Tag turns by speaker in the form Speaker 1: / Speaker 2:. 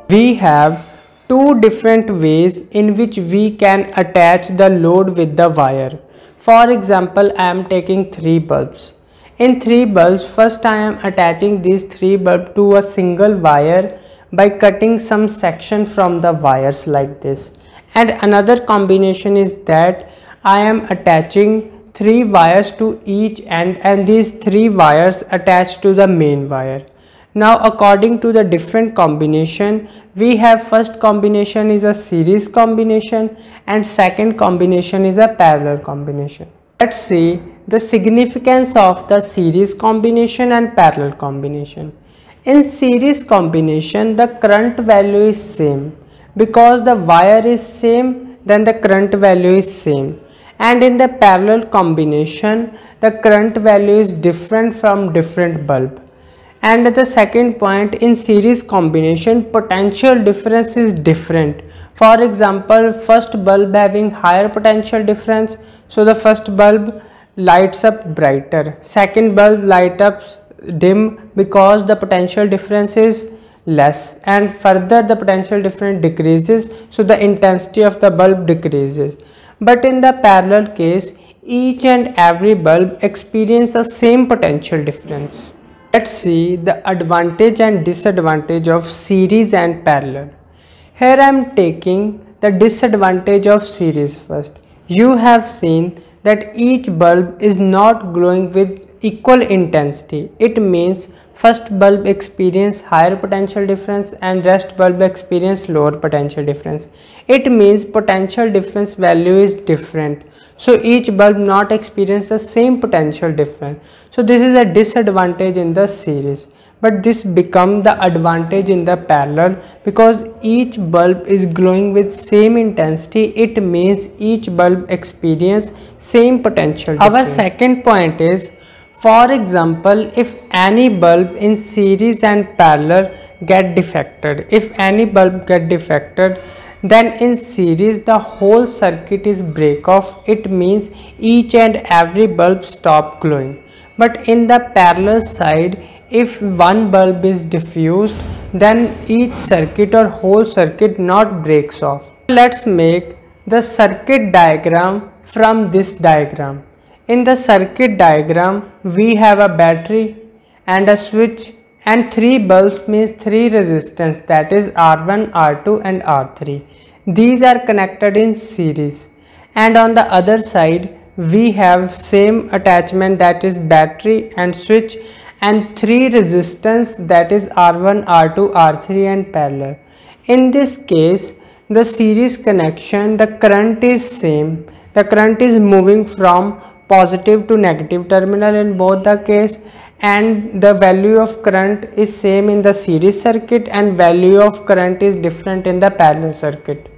Speaker 1: We have two different ways in which we can attach the load with the wire. For example, I am taking 3 bulbs. In 3 bulbs, first I am attaching these 3 bulbs to a single wire by cutting some section from the wires like this. And another combination is that I am attaching 3 wires to each end, and these 3 wires attached to the main wire. Now according to the different combination, we have first combination is a series combination and second combination is a parallel combination. Let's see the significance of the series combination and parallel combination. In series combination, the current value is same. Because the wire is same, then the current value is same. And in the parallel combination, the current value is different from different bulb. And the second point, in series combination, potential difference is different. For example, first bulb having higher potential difference, so the first bulb lights up brighter, second bulb light up dim because the potential difference is less, and further the potential difference decreases, so the intensity of the bulb decreases. But in the parallel case, each and every bulb experience the same potential difference. Let's see the advantage and disadvantage of series and parallel. Here I am taking the disadvantage of series first. You have seen that each bulb is not glowing with equal intensity. It means first bulb experience higher potential difference and rest bulb experience lower potential difference. It means potential difference value is different. So each bulb not experience the same potential difference. So this is a disadvantage in the series. But this become the advantage in the parallel because each bulb is glowing with same intensity. It means each bulb experience same potential difference. Our second point is, for example, if any bulb in series and parallel get defected, then in series the whole circuit is break off. It means each and every bulb stop glowing. But in the parallel side, if one bulb is diffused, then each circuit or whole circuit not breaks off. Let's make the circuit diagram from this diagram. In the circuit diagram, we have a battery and a switch and 3 bulbs means 3 resistance, that is R1, R2 and R3. These are connected in series, and on the other side we have same attachment, that is battery and switch, and 3 resistance, that is R1, R2, R3 and parallel. In this case, the series connection, the current is same. The current is moving from positive to negative terminal in both the case, and the value of current is same in the series circuit and value of current is different in the parallel circuit.